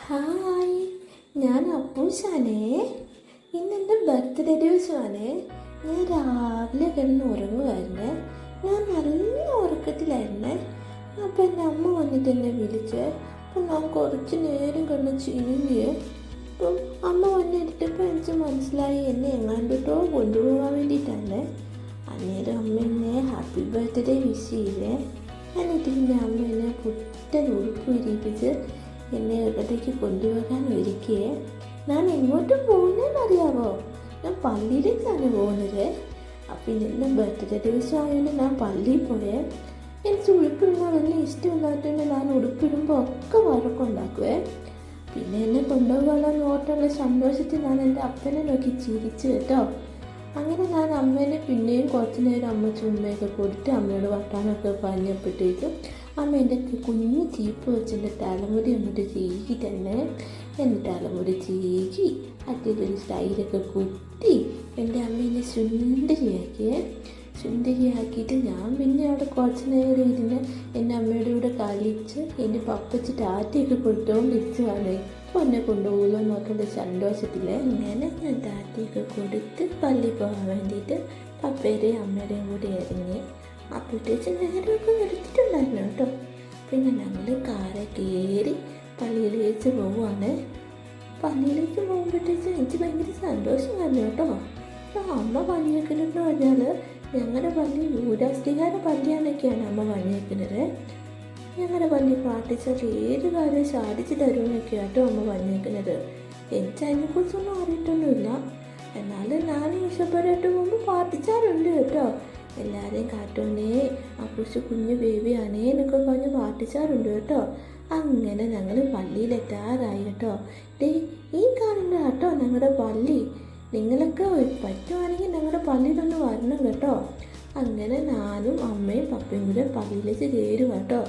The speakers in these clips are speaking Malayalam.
ഹായ്, ഞാൻ അപ്പൂശാനേ. ഇന്നെൻ്റെ ബർത്ത്ഡേ ദിവസമാണ്. ഞാൻ രാവിലെ കിടന്ന് ഉറങ്ങുമായിരുന്നേ. ഞാൻ നല്ല ഉറക്കത്തിലായിരുന്നേ. അപ്പം എൻ്റെ അമ്മ വന്നിട്ട് എന്നെ വിളിച്ച്. അപ്പം ഞാൻ കുറച്ച് നേരം കിടന്ന് ചിരിഞ്ഞ്. അപ്പം അമ്മ വന്നെടുത്തപ്പോൾ എനിക്ക് മനസ്സിലായി എന്നെ എങ്ങാണ്ടിട്ടോ കൊണ്ടുപോകാൻ വേണ്ടിയിട്ടാണ്. അന്നേരം അമ്മ എന്നെ ഹാപ്പി ബർത്ത്ഡേ വിഷ് ചെയ്തേ. എന്നിട്ട് പിന്നെ അമ്മ എന്നെ പുത്തൻ ഉടുപ്പ് വിരിയിപ്പിച്ച് എന്നെ ഇടത്തേക്ക് കൊണ്ടുപോകാൻ ഒരുക്കിയേ. ഞാൻ എങ്ങോട്ടും പോകുന്നതെന്നറിയാമോ? ഞാൻ പള്ളിയിലേക്കാണ് പോകുന്നത്. അപ്പം ഇന്ന് ബർത്ത്ഡേ ദിവസം ആയതുകൊണ്ട് ഞാൻ പള്ളിയിൽ പോയേ. എനിക്ക് ഉടുപ്പിടുമ്പോൾ വലിയ ഇഷ്ടമില്ലാത്തതുകൊണ്ട് ഞാൻ ഉടുപ്പിടുമ്പോൾ ഒക്കെ വഴക്കുണ്ടാക്കുവേ. പിന്നെ എന്നെ കൊണ്ടുപോകാൻ ഓർത്തുള്ള സന്തോഷത്തിൽ ഞാൻ എൻ്റെ അപ്പനെ നോക്കി ചിരിച്ചു കേട്ടോ. അങ്ങനെ ഞാൻ അമ്മേനെ പിന്നെയും കുറച്ച് നേരം അമ്മ ചുമ്മയൊക്കെ കൊടുത്ത് അമ്മയോട് വർത്താനമൊക്കെ പറഞ്ഞപ്പോഴത്തേക്കും അമ്മ എൻ്റെ കുഞ്ഞ് ചീപ്പ് വെച്ചെൻ്റെ തലമുടി എന്നിട്ട് ചീകി തന്നെ. എൻ്റെ തലമുടി ചീകി അതിലൊരു സ്റ്റൈലൊക്കെ കുത്തി എൻ്റെ അമ്മ എന്നെ സുന്ദരിയാക്കിയിട്ട് ഞാൻ പിന്നെ അവിടെ കുറച്ച് നേരം ഇരുന്ന് എൻ്റെ അമ്മയുടെ കൂടെ കളിച്ച് എൻ്റെ പപ്പച്ച് ടാറ്റയൊക്കെ കൊടുത്തുകൊണ്ടിരിക്കുവാണ്. ഇപ്പോൾ എന്നെ കൊണ്ടുപോകുമല്ലോ എന്നോട്ടുള്ള സന്തോഷത്തിൽ ഇങ്ങനെ ഞാൻ ടാറ്റയൊക്കെ കൊടുത്ത് പള്ളിയിൽ പോകാൻ വേണ്ടിയിട്ട് പപ്പയുടെയും അമ്മയുടെയും കൂടെ ഇറങ്ങി. അപ്പോഴത്തേക്ക് നേരമൊക്കെ എടുത്തിട്ടുണ്ടായിരുന്നു കേട്ടോ. പിന്നെ ഞങ്ങൾ കാറെ കയറി പള്ളിയിലേക്ക് പോവുകയാണ്. പള്ളിയിലേക്ക് പോകുമ്പോഴത്തേക്ക് എനിക്ക് ഭയങ്കര സന്തോഷമായിരുന്നു കേട്ടോ. അപ്പോൾ അമ്മ പണിയേക്കുന്നതെന്ന് പറഞ്ഞാൽ ഞങ്ങളുടെ പള്ളി യൂദാസ്ലിഹായുടെ പള്ളിയാണെന്നൊക്കെയാണ് അമ്മ പണിയേക്കുന്നത്. ഞങ്ങളുടെ പള്ളി പ്രാർത്ഥിച്ചാൽ ഏത് കാര്യം സാധിച്ചു തരുമെന്നൊക്കെയാണ് കേട്ടോ അമ്മ പണിയേക്കുന്നത്. എനിക്ക് അതിനെക്കുറിച്ചൊന്നും അറിയിട്ടൊന്നുമില്ല. എന്നാലും ഞാൻ ഈശോപ്പരായിട്ട് പോകുമ്പോൾ പ്രാർത്ഥിച്ചാറുണ്ട് കേട്ടോ. എല്ലാവരെയും കാട്ടോന്നേ അപ്പൂസ് കുഞ്ഞു ബേബിയാണേ എന്നൊക്കെ പറഞ്ഞ് പ്രാർത്ഥിച്ചാറുണ്ട് കേട്ടോ. അങ്ങനെ ഞങ്ങൾ പള്ളിയിലെത്താറായി കേട്ടോ. ഈ കാണുന്ന കേട്ടോ ഞങ്ങളുടെ പള്ളി. നിങ്ങളൊക്കെ പറ്റുവാണെങ്കിൽ ഞങ്ങളുടെ പള്ളിയിലൊന്ന് വരണം കേട്ടോ. അങ്ങനെ ഞാനും അമ്മയും പപ്പയും കൂടെ പള്ളിയിലേക്ക് കയറും കേട്ടോ.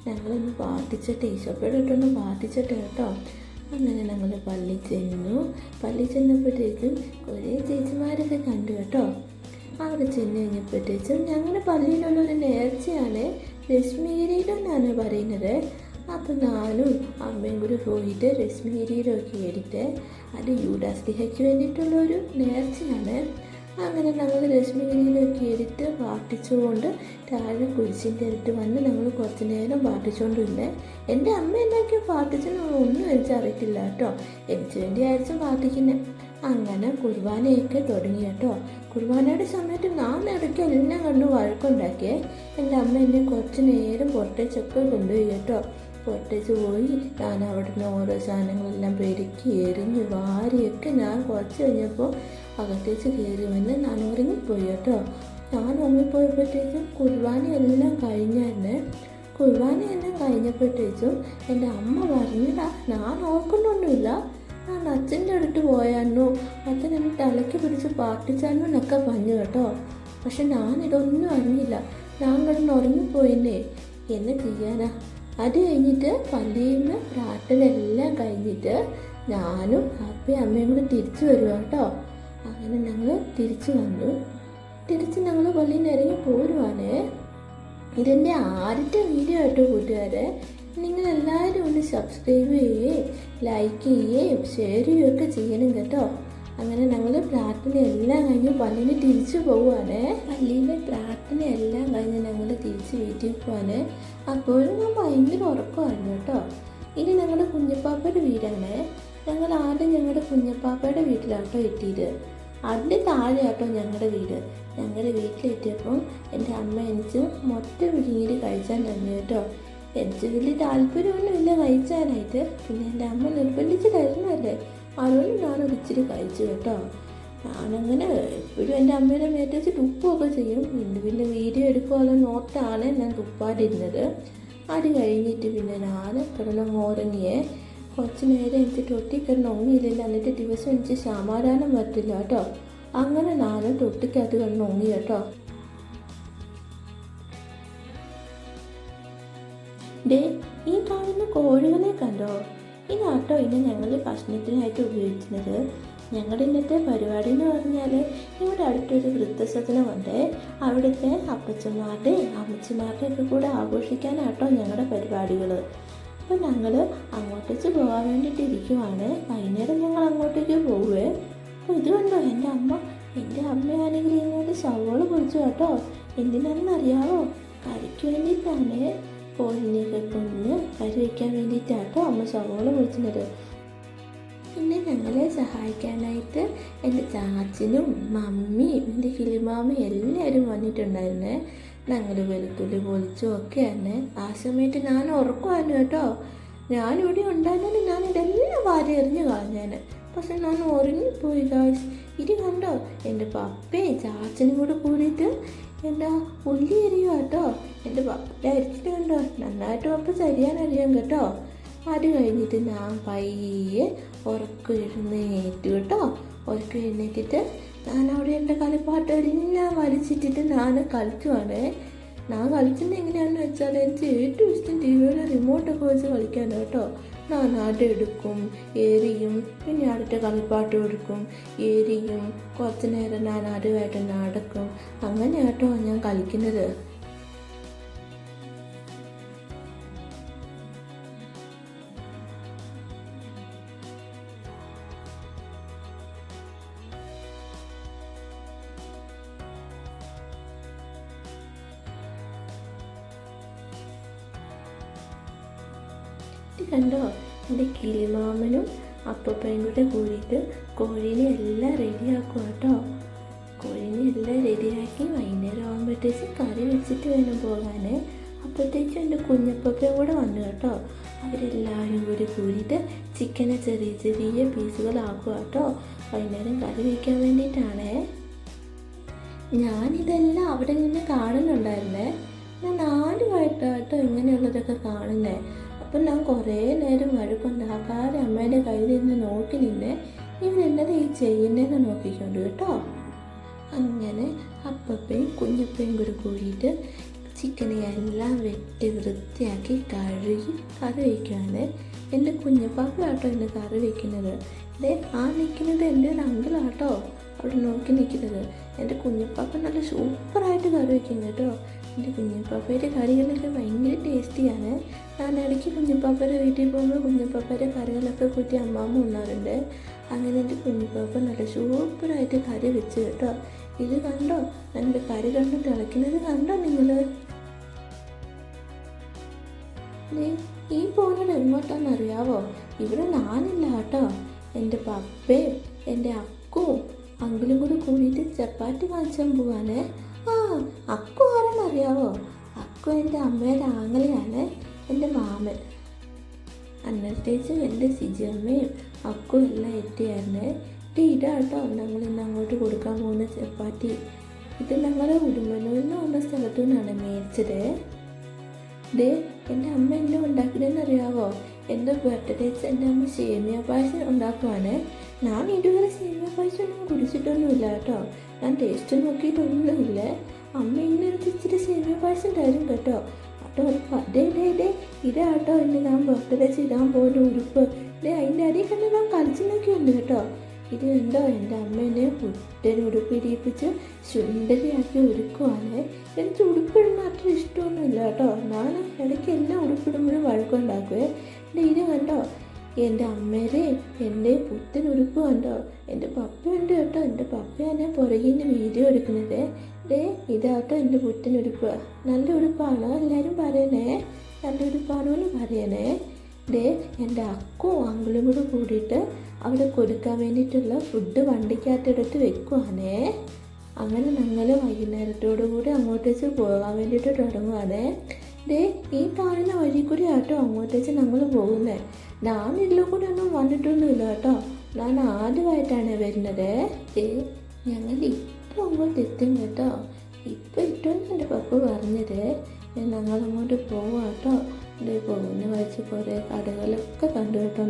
ഞങ്ങളൊന്ന് പ്രാർത്ഥിച്ചിട്ട് ഈശോപ്പരായിട്ടൊന്ന് പ്രാർത്ഥിച്ചിട്ട് കേട്ടോ. അങ്ങനെ ഞങ്ങൾ പള്ളി ചെന്നപ്പോഴത്തേക്കും കുറേ ചേച്ചിമാരൊക്കെ കണ്ടു കേട്ടോ. അവിടെ ചെന്ന് കഴിഞ്ഞപ്പോഴത്തേക്കും ഞങ്ങളുടെ പള്ളിയിലുള്ളൊരു നേർച്ചയാണ് രശ്മീരിയിലെന്നാണ് പറയുന്നത്. അപ്പം ഞാനും അമ്മയും കൂടി പോയിട്ട് രശ്മീരിയിലൊക്കെ എടുത്ത് അത് യൂദാസ്ലിഹയ്ക്ക് വേണ്ടിയിട്ടുള്ളൊരു നേർച്ചയാണ്. അങ്ങനെ ഞങ്ങൾ രശ്മീരിയിലൊക്കെ എടുത്ത് പ്രാർത്ഥിച്ചുകൊണ്ട് താഴെ കുരിശിൻ്റെ അടുത്ത് വന്ന് ഞങ്ങൾ കുറച്ച് നേരം പ്രാർത്ഥിച്ചുകൊണ്ടിരുന്നേ. എൻ്റെ അമ്മ എന്നൊക്കെ പ്രാർത്ഥിച്ചെന്ന് ഒന്നും എനിക്ക് അറിയത്തില്ല കേട്ടോ. എനിക്ക് വേണ്ടി ആയിരിക്കും പ്രാർത്ഥിക്കുന്നത്. അങ്ങനെ കുർബാനയൊക്കെ തുടങ്ങി കേട്ടോ. കുർബാനയുടെ സമയത്ത് ഞാൻ ഇടയ്ക്ക് എല്ലാം കണ്ടു വഴക്കുണ്ടാക്കിയേ. എൻ്റെ അമ്മ എന്നെ കുറച്ച് നേരം പുറത്തേച്ചൊക്കെ കൊണ്ടുപോയി കേട്ടോ. പുറത്തേച്ച് പോയി ഞാൻ അവിടെ നിന്ന് ഓരോ സാധനങ്ങളെല്ലാം പെരുക്കി എരിഞ്ഞ് വാരിയൊക്കെ ഞാൻ കുറച്ച് കഴിഞ്ഞപ്പോൾ അകത്തേച്ച് കയറി വന്ന് ഞാൻ ഉറങ്ങിപ്പോയി കേട്ടോ. ഞാൻ ഉറങ്ങിപ്പോയപ്പോഴത്തേക്കും കുർബാനയെല്ലാം കഴിഞ്ഞായിരുന്നേ. കുർബാനയെല്ലാം കഴിഞ്ഞപ്പോഴത്തേക്കും എൻ്റെ അമ്മ പറഞ്ഞില്ല, ഞാൻ ഓർക്കുന്നൊന്നുമില്ല, ഞാൻ അച്ഛൻ്റെ അടുത്ത് പോയായിരുന്നു, അച്ഛൻ എന്നെ തലയ്ക്ക് പിടിച്ച് പ്രാർത്ഥിച്ചായിരുന്നു എന്നൊക്കെ പറഞ്ഞു കേട്ടോ. പക്ഷെ ഞാനിതൊന്നും അറിഞ്ഞില്ല. ഞാൻ കിടന്ന് ഉറങ്ങിപ്പോയിന്നേ. എന്നെ ചെയ്യാനാ. അത് കഴിഞ്ഞിട്ട് പള്ളിയിൽ നിന്ന് പ്രാർത്ഥന എല്ലാം കഴിഞ്ഞിട്ട് ഞാനും അപ്പയും അമ്മയും കൂടെ തിരിച്ചു വരുവാ കേട്ടോ. അങ്ങനെ ഞങ്ങൾ തിരിച്ചു വന്നു. ഞങ്ങൾ പള്ളിയിൽ നിന്ന് ഇറങ്ങി പോരുവാനേ. ഇതെൻ്റെ ആദ്യത്തെ വീഡിയോ ആയിട്ടോ കൂട്ടുകാരെ. നിങ്ങളെല്ലാവരും ഒന്ന് സബ്സ്ക്രൈബ് ചെയ്യുകയും ലൈക്ക് ചെയ്യുകയും ഷെയർ ചെയ്യുകയൊക്കെ ചെയ്യണം കേട്ടോ. അങ്ങനെ ഞങ്ങൾ പ്രാർത്ഥന എല്ലാം കഴിഞ്ഞ് പള്ളിയിൽ തിരിച്ചു പോവുകയാണേ. പള്ളിയിലെ പ്രാർത്ഥന എല്ലാം കഴിഞ്ഞ് ഞങ്ങൾ തിരിച്ച് വീട്ടിൽ പോവാനേ. അപ്പോഴും ഞാൻ ഭയങ്കര ഉറക്കമായിരുന്നു കേട്ടോ. ഇനി ഞങ്ങളുടെ കുഞ്ഞപ്പാപ്പയുടെ വീടാണേ. ഞങ്ങൾ ആദ്യം ഞങ്ങളുടെ കുഞ്ഞപ്പാപ്പയുടെ വീട്ടിലാട്ടോ എത്തിയത്. അതിൻ്റെ താഴെ ആട്ടോ ഞങ്ങളുടെ വീട്. ഞങ്ങളുടെ വീട്ടിലെത്തിയപ്പം എൻ്റെ അമ്മ എനിക്ക് മൊട്ട പിഴുങ്ങിയിട്ട് കഴിച്ചാൻ തന്നെ കേട്ടോ. എനിക്ക് വലിയ താല്പര്യമൊന്നുമില്ല കഴിച്ചാനായിട്ട്. പിന്നെ എൻ്റെ അമ്മ നിർബന്ധിച്ച് തരുന്നതല്ലേ, അതുകൊണ്ട് ഞാനൊരു ഇച്ചിരി കഴിച്ചു കേട്ടോ. ഞാനങ്ങനെ എപ്പോഴും എൻ്റെ അമ്മയുടെ മേത്ത് വെച്ച് തുപ്പമൊക്കെ ചെയ്യും. പിന്നെ വീഡിയോ എടുക്കുമല്ലോ നോർത്താണ് ഞാൻ തുപ്പാതിരുന്നത്. അത് കഴിഞ്ഞിട്ട് പിന്നെ ഞാൻ കിടന്നുറങ്ങിയേ. കുറച്ച് നേരം എനിക്ക് തൊട്ടിക്കിടന്ന് ഉറങ്ങിയില്ല. എന്നിട്ട് ദിവസം എനിക്ക് സമാധാനം വരത്തില്ല കേട്ടോ. അങ്ങനെ ഞാൻ തൊട്ടിക്കകത്ത് കിടന്ന് ഉറങ്ങി കേട്ടോ. ഈ കാണുന്ന കോഴികളെ കണ്ടോ? ഇതാട്ടോ ഇന്ന് ഞങ്ങൾ ഭക്ഷണത്തിനായിട്ട് ഉപയോഗിക്കുന്നത്. ഞങ്ങളുടെ ഇന്നത്തെ പരിപാടി എന്ന് പറഞ്ഞാൽ ഇവിടെ അടുത്തൊരു വൃദ്ധസദനമുണ്ട്. അവിടുത്തെ അപ്പച്ചന്മാരുടെ അമ്മച്ചിമാരുടെ ഒക്കെ കൂടെ ആഘോഷിക്കാനാട്ടോ ഞങ്ങളുടെ പരിപാടികൾ. അപ്പോൾ ഞങ്ങൾ അങ്ങോട്ടേക്ക് പോകാൻ വേണ്ടിയിട്ട് ഇരിക്കുവാണ്. വൈകുന്നേരം ഞങ്ങൾ അങ്ങോട്ടേക്ക് പോവുകയെ. അപ്പോൾ ഇത് കണ്ടോ എൻ്റെ അമ്മയാണെങ്കിൽ ഇങ്ങോട്ട് സവോള പൊളിച്ചു കേട്ടോ. എന്തിനാണെന്നറിയാവോ? കറിക്ക് വേണ്ടിയിട്ടാണ്. കോഴിനെയൊക്കെ കൊന്ന് കറി വയ്ക്കാൻ വേണ്ടിയിട്ടാട്ടോ അമ്മ സവോള പൊളിക്കുന്നത്. പിന്നെ ഞങ്ങളെ സഹായിക്കാനായിട്ട് എൻ്റെ ചാച്ചനും മമ്മിയും എൻ്റെ കിളിമാമയും എല്ലാവരും വന്നിട്ടുണ്ടായിരുന്നേ. ഞങ്ങൾ വെളുത്തുള്ളി പൊളിച്ചും ഒക്കെയാണ്. ആ സമയത്ത് ഞാൻ ഉറക്കുമായിരുന്നു കേട്ടോ. ഞാനിവിടെ ഉണ്ടായിരുന്നെങ്കിൽ ഞാൻ ഇതെല്ലാം വാരി എറിഞ്ഞ് കളഞ്ഞേനെ. പക്ഷെ ഞാൻ ഉറങ്ങിപ്പോയി ഗായ്സ്. ഇത് കണ്ടോ, എൻ്റെ പപ്പയും ചാച്ചനും കൂടെ കൂടിയിട്ട് എന്താ ഉള്ളി എറിയുക കേട്ടോ. എൻ്റെ പപ്പ അരിച്ചിട്ട് കണ്ടോ, നന്നായിട്ട് പപ്പ ശരിയാനറിയാം കേട്ടോ. അത് കഴിഞ്ഞിട്ട് ഞാൻ പയ്യെ ഉറക്കം എഴുന്നേറ്റു കേട്ടോ. ഉറക്കം എഴുന്നേറ്റിട്ട് ഞാൻ അവിടെ എൻ്റെ കളിപ്പാട്ടെല്ലാം വലിച്ചിട്ടിട്ട് ഞാൻ കളിക്കുവാണ്. ഞാൻ കളിക്കുന്നത് എങ്ങനെയാണെന്ന് വെച്ചാൽ എനിക്ക് ഏറ്റവും ഇഷ്ടം ടി വിയുടെ റിമോട്ടൊക്കെ വെച്ച് കളിക്കാനാണ് കേട്ടോ. ഞാൻ അത് എടുക്കും, എറിയും, പിന്നെ അടുത്ത കളിപ്പാട്ട് എടുക്കും, എറിയും, കുറച്ച് നേരം ഞാൻ അതുമായിട്ട് നടക്കും. അങ്ങനെ കേട്ടോ ഞാൻ കളിക്കുന്നത്. കണ്ടോ, എൻ്റെ കിളിമാമനും അപ്പപ്പയും കൂടെ കൂടിയിട്ട് കോഴീനെ എല്ലാം റെഡിയാക്കുക കേട്ടോ. കോഴീനെ എല്ലാം റെഡിയാക്കി വൈകുന്നേരം ആകുമ്പോഴത്തേക്ക് കറി വെച്ചിട്ട് വേണം പോകാൻ. അപ്പോഴത്തേക്കും എൻ്റെ കുഞ്ഞപ്പപ്പയും കൂടെ വന്നു കേട്ടോ. അവരെല്ലാവരും കൂടി കൂടിയിട്ട് ചിക്കനെ ചെറിയ ചെറിയ പീസുകളാക്കുക കേട്ടോ. വൈകുന്നേരം കറി വയ്ക്കാൻ വേണ്ടിയിട്ടാണേ. ഞാനിതെല്ലാം അവിടെ നിന്ന് കാണുന്നുണ്ടായിരുന്നേ. ഞാൻ ആദ്യമായിട്ടാട്ടോ ഇങ്ങനെയുള്ളതൊക്കെ കാണുന്നേ. അപ്പം ഞാൻ കുറേ നേരം വഴക്കുണ്ടാക്കാതെ അമ്മേൻ്റെ കയ്യിൽ നിന്ന് നോക്കി നിന്നെ ഇവരെന്നതാ ഈ ചെയ്യുന്നതെന്ന് നോക്കിക്കൊണ്ട് കേട്ടോ. അങ്ങനെ അപ്പപ്പയും കുഞ്ഞപ്പയും കൂടെ കൂടിയിട്ട് ചിക്കനെ എല്ലാം വെട്ടി വൃത്തിയാക്കി കഴുകി കറി വയ്ക്കുകയാണ്. എൻ്റെ കുഞ്ഞപ്പാപ്പ കേട്ടോ ഇന്ന് കറി വയ്ക്കുന്നത്. ആ നിൽക്കുന്നത് എൻ്റെ ഒരു അങ്കിളാട്ടോ അവിടെ നോക്കി നിൽക്കുന്നത്. എൻ്റെ കുഞ്ഞപ്പാപ്പ നല്ല സൂപ്പറായിട്ട് കറി വയ്ക്കും കേട്ടോ. എൻ്റെ കുഞ്ഞപ്പാപ്പയുടെ കറികളൊക്കെ ഭയങ്കര ടേസ്റ്റിയാണ്. ഞാൻ ഇടയ്ക്ക് കുഞ്ഞപ്പാപ്പയുടെ വീട്ടിൽ പോകുമ്പോൾ കുഞ്ഞപ്പാപ്പയുടെ കറികളൊക്കെ കൂട്ടി അമ്മാമ്മ ഉണ്ണാറുണ്ട്. അങ്ങനെ എൻ്റെ കുഞ്ഞപ്പാപ്പ നല്ല സൂപ്പറായിട്ട് കറി വെച്ച് കേട്ടോ. ഇത് കണ്ടോ, എൻ്റെ കറി കണ്ട് തിളയ്ക്കുന്നത് കണ്ടോ നിങ്ങൾ? ഈ പോകുന്നത് എങ്ങോട്ടാണെന്നറിയാവോ? ഇവിടെ ഞാനില്ല കേട്ടോ. എൻ്റെ പപ്പയും എൻ്റെ അക്കുവും അങ്കിളും കൂടെ കൂടിയിട്ട് ചപ്പാത്തി വാങ്ങിച്ചാൻ പോവാണ്. അക്കു ആരെന്നറിയാവോ? അക്കു എൻ്റെ അമ്മയുടെ ആങ്ങളെയാണ്, എൻ്റെ മാമൻ. അന്നത്തേച്ചും എൻ്റെ സിജി അമ്മയും അക്കും എല്ലാം എത്തിയായിരുന്നേ. ഇതാട്ടോ ഞങ്ങൾ ഇന്ന് അങ്ങോട്ട് കൊടുക്കാൻ പോകുന്ന ചപ്പാത്തി. ഇത് ഞങ്ങളുടെ ഉടുമ്പന്നൂരിൽ നിന്ന് വന്ന സ്ഥലത്തു നിന്നാണ് മേടിച്ചത്. എൻ്റെ അമ്മ എന്നെ ഉണ്ടാക്കിയതെന്നറിയാവോ? എൻ്റെ ബർത്ത്ഡേക്ക് എൻ്റെ അമ്മ സേമിയ പായസം ഉണ്ടാക്കുവാണ്. ഞാൻ ഇതുവരെ സേമിയ പായസം ഒന്നും കുടിച്ചിട്ടൊന്നുമില്ല കേട്ടോ. ഞാൻ ടേസ്റ്റ് നോക്കിയിട്ടൊന്നുമില്ല. അമ്മ ഇന്നൊരു ഇച്ചിരി സേമിയ പായസം തരും കേട്ടോ. കേട്ടോ ഇതാട്ടോ ഇന്ന് ഞാൻ ബർത്ത്ഡേക്ക് ഇടാൻ പോകുന്ന ഉടുപ്പ്. അതിൻ്റെ അടിയിൽ കണ്ട് ഞാൻ കളിച്ചു നോക്കിയുണ്ട് കേട്ടോ. ഇത് കണ്ടോ, എൻ്റെ അമ്മ എന്നെ പുത്തൻ ഉടുപ്പ് ഇടിയിപ്പിച്ച് സുന്ദരിയാക്കി ഒരുക്കുവാണ്. എനിക്ക് ഉടുപ്പിടുന്ന അത്ര ഇഷ്ടമൊന്നുമില്ല കേട്ടോ. ഞാൻ ഇടയ്ക്ക് എല്ലാം ഉടുപ്പിടുമ്പോഴും വഴക്കുണ്ടാക്കുവേ. ഇത് കണ്ടോ, എൻ്റെ അമ്മേരെ എൻ്റെ പുത്തൻ ഉടുപ്പ് കണ്ടോ. എൻ്റെ പപ്പയുണ്ട് കേട്ടോ. എൻ്റെ പപ്പയാണ് പുറകിൽ നിന്ന് വീഡിയോ എടുക്കുന്നത്. ഇതാട്ടോ എൻ്റെ പുത്തൻ ഉടുപ്പ്. നല്ല ഉടുപ്പാണോ എല്ലാവരും പറയണേ? നല്ല ഉടുപ്പാണോ എന്ന് പറയണേ. എൻ്റെ അക്കും അങ്കിളും കൂടെ കൂടിയിട്ട് അവിടെ കൊടുക്കാൻ വേണ്ടിയിട്ടുള്ള ഫുഡ് വണ്ടിക്കകത്തെടുത്ത് വെക്കുവാണേ. അങ്ങനെ ഞങ്ങൾ വൈകുന്നേരത്തോടു കൂടി അങ്ങോട്ടേക്ക് പോകാൻ വേണ്ടിയിട്ട് തുടങ്ങുവാണേ. ഈ കാണുന്ന വഴി കൂടി ആട്ടോ അങ്ങോട്ടേക്ക് ഞങ്ങൾ പോകുന്നത്. ഞാൻ ഇതിലും കൂടെ ഒന്നും വന്നിട്ടൊന്നുമില്ല കേട്ടോ. ഞാൻ ആദ്യമായിട്ടാണ് വരുന്നത്. ഞങ്ങൾ ഇപ്പം അങ്ങോട്ട് എത്തും കേട്ടോ. ഇപ്പം ഇട്ടോന്ന് എൻ്റെ പപ്പ പറഞ്ഞത്. ഞങ്ങളങ്ങോട്ട് പോവാം കേട്ടോ. പോകുന്ന വഴിച്ച് കുറേ കടകളൊക്കെ കണ്ടു കേട്ടോ.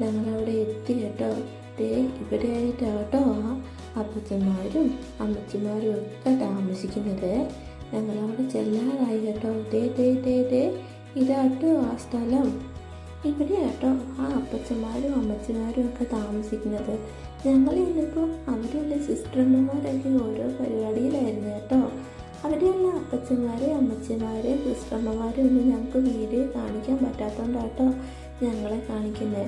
ഞങ്ങളവിടെ എത്തി കേട്ടോ. ഇവിടെ ആയിട്ടാട്ടോ അപ്പച്ചന്മാരും അമ്മച്ചിമാരും ഒക്കെ താമസിക്കുന്നത്. ഞങ്ങളവിടെ ചെല്ലാറായി കേട്ടോ. ഇതാട്ടോ ആ സ്ഥലം. ഇവിടെ കേട്ടോ ആ അപ്പച്ചന്മാരും അമ്മച്ചിമാരും ഒക്കെ താമസിക്കുന്നത്. ഞങ്ങൾ ഇന്നിപ്പോൾ അവിടെയുള്ള സിസ്റ്റർമാരൊക്കെ ഓരോ പരിപാടിയിലായിരുന്നു കേട്ടോ. അവിടെയുള്ള അപ്പച്ചന്മാരെ അമ്മച്ചിമാരെ സിസ്റ്റർമാരെ ഒന്നും ഞങ്ങൾക്ക് വീഡിയോ കാണിക്കാൻ പറ്റാത്തതുകൊണ്ടാട്ടോ ഞങ്ങളെ കാണിക്കുന്നത്.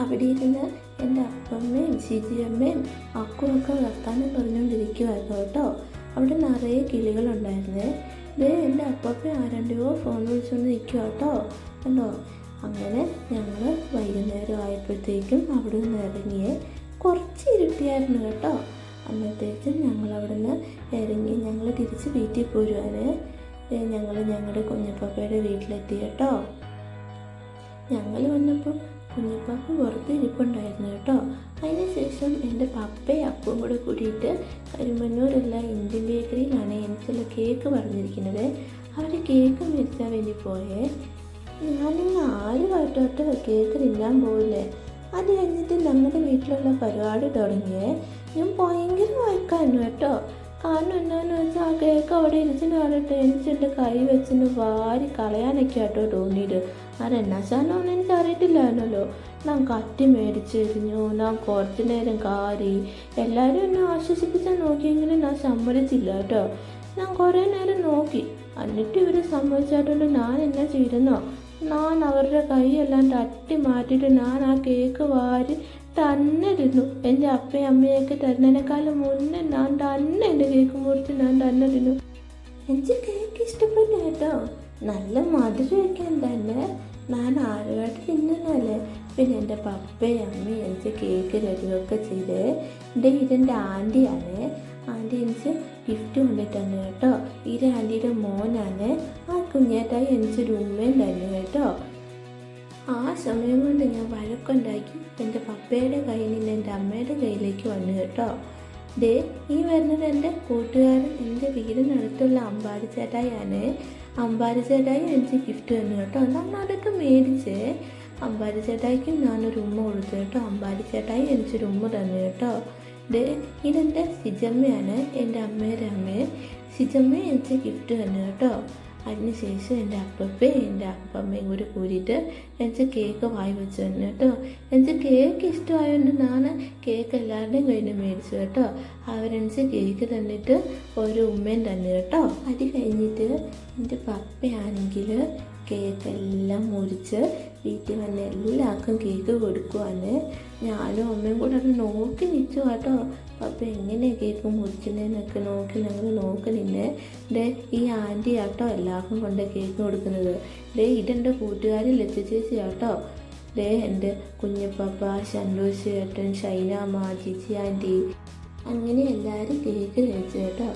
അവിടെ ഇരുന്ന് എൻ്റെ അപ്പമ്മയും ശിജിയമ്മയും അക്കുമൊക്കെ വർത്താനം പറഞ്ഞുകൊണ്ടിരിക്കുമായിരുന്നു കേട്ടോ. അവിടെ നിറയെ കിളികളുണ്ടായിരുന്നേ. എൻ്റെ അപ്പപ്പ ആരൻ്റെയോ ഫോൺ വിളിച്ചുകൊണ്ട് നിൽക്കുക കേട്ടോ കണ്ടോ. അങ്ങനെ ഞങ്ങൾ വൈകുന്നേരം ആയപ്പോഴത്തേക്കും അവിടെ നിന്ന് ഇറങ്ങിയേ. കുറച്ച് ഇരുട്ടിയായിരുന്നു കേട്ടോ. അന്നത്തേക്കും ഞങ്ങൾ അവിടെ നിന്ന് ഇറങ്ങി ഞങ്ങൾ തിരിച്ച് വീട്ടിൽ പോരുവാന്. ഞങ്ങൾ ഞങ്ങളുടെ കുഞ്ഞപ്പപ്പയുടെ വീട്ടിലെത്തി കേട്ടോ. ഞങ്ങൾ വന്നപ്പോൾ കുഞ്ഞിപ്പാപ്പ പുറത്ത് ഇരിപ്പുണ്ടായിരുന്നു കേട്ടോ. അതിന് ശേഷം എൻ്റെ പപ്പയും അപ്പവും കൂടെ കൂടിയിട്ട് കരുമന്നൂരുള്ള ഇന്ത്യൻ ബേക്കറിയിലാണ് എനിക്കുള്ള കേക്ക് പറഞ്ഞിരിക്കുന്നത്. അവർ കേക്ക് മേടിച്ചാൽ വേണ്ടി പോയേ. ഞാനിന്ന് 4 കേക്ക് തിന്നാൻ പോകില്ലേ. അത് കഴിഞ്ഞിട്ട് ഞങ്ങളുടെ വീട്ടിലുള്ള പരിപാടി തുടങ്ങിയേ. ഞാൻ ഭയങ്കര വഴക്കായിരുന്നു കേട്ടോ. കാരണം എന്താണെന്ന് വെച്ചാൽ ആ കേക്ക് അവിടെ ഇരിച്ചിട്ട് പറഞ്ഞിട്ട് എനിച്ചെൻ്റെ കൈ വെച്ചിട്ട് വാരി കളയാനൊക്കെ ആട്ടോ തോന്നിയിട്ട്. അതെന്നാശാനൊന്നും എനിക്ക് അറിയത്തില്ലായിരുന്നല്ലോ. ഞാൻ കത്തി മേടിച്ച് എറിഞ്ഞു. ഞാൻ കുറച്ച് നേരം കാരി. എല്ലാവരും എന്നെ ആശ്വസിപ്പിച്ചാൽ നോക്കിയെങ്കിലും ഞാൻ സമ്മതിച്ചില്ല കേട്ടോ. ഞാൻ കുറേ നേരം നോക്കി. എന്നിട്ട് ഇവർ സമ്മതിച്ചായിട്ടുണ്ട് ഞാൻ എന്നാ ചെയ്തെന്നോ, ഞാൻ അവരുടെ കൈയെല്ലാം തട്ടി മാറ്റിയിട്ട് ഞാൻ ആ കേക്ക് വാരി തന്നെ തിന്നു. എൻ്റെ അപ്പയും അമ്മയൊക്കെ തരുന്നതിനേക്കാളും മുന്നേ ഞാൻ തന്നെ എൻ്റെ കേക്ക് മുറിച്ച് ഞാൻ തന്നെ തിന്നു. എനിക്ക് കേക്ക് ഇഷ്ടപ്പെട്ടു കേട്ടോ. നല്ല മധുരമൊക്കെ തന്നെ. ഞാൻ ആരുമായിട്ട് തിന്നുന്നല്ലേ. പിന്നെ എൻ്റെ പപ്പയും അമ്മയും എനിക്ക് കേക്ക് റെഡിയൊക്കെ ചെയ്തേ. ഇതെൻ്റെ ആൻറ്റിയാണ്. ആൻറ്റി എനിക്ക് ഗിഫ്റ്റ് കൊണ്ടിട്ടാണ് കേട്ടോ. ഇത് ആൻറ്റിയുടെ മോനാണ്. ആ കുഞ്ഞേട്ടായി എനിക്കൊരു ഉമ്മയും തന്നെ കേട്ടോ. ആ സമയം കൊണ്ട് ഞാൻ വഴക്കുണ്ടാക്കി എൻ്റെ പപ്പയുടെ കയ്യിൽ നിന്ന് എൻ്റെ അമ്മയുടെ കയ്യിലേക്ക് വന്നു കേട്ടോ. ഈ വരുന്നത് എൻ്റെ കൂട്ടുകാരൻ എൻ്റെ വീടിനടുത്തുള്ള അമ്പാടി ചേട്ടായിയാണ്. അമ്പാടി ചേട്ടായി എനിക്ക് ഗിഫ്റ്റ് തന്നു കേട്ടോ. നമ്മൾ അതൊക്കെ മേടിച്ച് അമ്പാടി ചേട്ടായിക്കും ഞാനൊരു ഉമ്മ കൊടുത്തു കേട്ടോ. അമ്പാടി ചേട്ടായി എനിക്കൊരു ഉമ്മ തന്നു കേട്ടോ. ഇതെൻ്റെ സിജമ്മയാണ്, എൻ്റെ അമ്മയുടെ അമ്മയെ. സിജമ്മ എനിക്ക് ഗിഫ്റ്റ് തന്നു കേട്ടോ. അതിനുശേഷം എൻ്റെ അപ്പപ്പയും എൻ്റെ അപ്പമ്മയും കൂടി കൂടിയിട്ട് എനിക്ക് കേക്ക് വായി വെച്ച് തന്നു കേട്ടോ. എനിക്ക് കേക്ക് ഇഷ്ടമായതുകൊണ്ട് ഞാൻ കേക്ക് എല്ലാവരുടെയും കയ്യിൽ നിന്ന് മേടിച്ചു കേട്ടോ. അവരെനിക്ക് കേക്ക് തന്നിട്ട് ഒരു ഉമ്മയും തന്നെ കേട്ടോ. അത് കഴിഞ്ഞിട്ട് എൻ്റെ പപ്പയാണെങ്കിൽ കേക്കെല്ലാം മുറിച്ച് വീട്ടിൽ വന്ന് എല്ലാവർക്കും കേക്ക് കൊടുക്കുവാണ്. ഞാനും അമ്മയും കൂടെ അത് നോക്കി നിൽച്ചു കേട്ടോ. പപ്പ എങ്ങനെയാണ് കേക്ക് മുറിക്കുന്നതെന്നൊക്കെ ഞങ്ങൾ നോക്കി നിന്നെ. ഈ ആൻറ്റി ആട്ടോ എല്ലാവർക്കും കൊണ്ട് കേക്ക് കൊടുക്കുന്നത്. ഇതെൻ്റെ കൂട്ടുകാരി ലച്ചു ചേച്ചി ആട്ടോ. എൻ്റെ കുഞ്ഞപ്പപ്പ, സന്തോഷ് ചേട്ടൻ, ഷൈനാമ്മ, ചിച്ചി ആൻറ്റി, അങ്ങനെ എല്ലാവരും കേക്ക് കഴിച്ചു കേട്ടോ.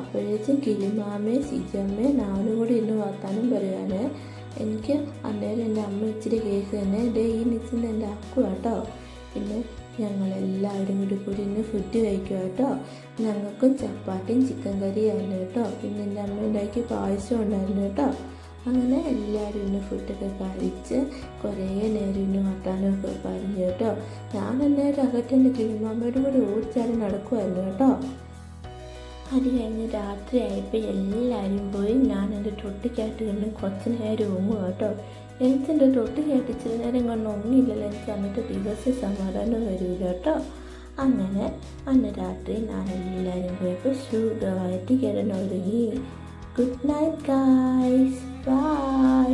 അപ്പോഴേക്കും കിളിമാമേ സിജമ്മേ നാലും കൂടി ഇന്ന് വർത്താനം പറയുകയാണ്. എനിക്ക് അന്നേരം എൻ്റെ അമ്മ ഇച്ചിരി കേക്ക് തന്നെ. ഈ നിൽക്കുന്ന എൻ്റെ അക്കു കേട്ടോ. പിന്നെ ഞങ്ങളെല്ലാവരും കൂടി ഇന്ന് ഫുഡ് കഴിക്കുക കേട്ടോ. ഞങ്ങൾക്കും ചപ്പാത്തിയും ചിക്കൻ കറിയായിരുന്നു കേട്ടോ. പിന്നെ എൻ്റെ അമ്മ ഉണ്ടാക്കി പായസം ഉണ്ടായിരുന്നു കേട്ടോ. അങ്ങനെ എല്ലാവരും ഇന്ന് ഫുഡൊക്കെ കഴിച്ച് കുറേ നേരം ഇന്ന് വർത്താനമൊക്കെ പറഞ്ഞു കേട്ടോ. ഞാൻ അന്നേരം അകത്തെൻ്റെ കിളിമാമ്മയുടെ കൂടെ ഓടിച്ചാടി നടക്കുമായിരുന്നു കേട്ടോ. അത് കഴിഞ്ഞ് രാത്രിയായപ്പോൾ എല്ലാവരും പോയി. ഞാൻ എൻ്റെ തൊട്ടിക്കകത്ത് കണ്ട് കുറച്ച് നേരം ഉങ്ങും കേട്ടോ. എനിക്കെൻ്റെ തൊട്ടിക്കകത്ത് ഇച്ചിരി നേരം കൊണ്ട് ഒന്നുമില്ലല്ലോ. എനിക്ക് അന്നത്തെ ദിവസം സമാധാനം വരില്ല കേട്ടോ. അങ്ങനെ അന്ന് രാത്രി ഞാൻ എല്ലാവരും പോയപ്പോൾ സുഖമായിട്ട് കിടന്നൊരുങ്ങി. Good night guys, by.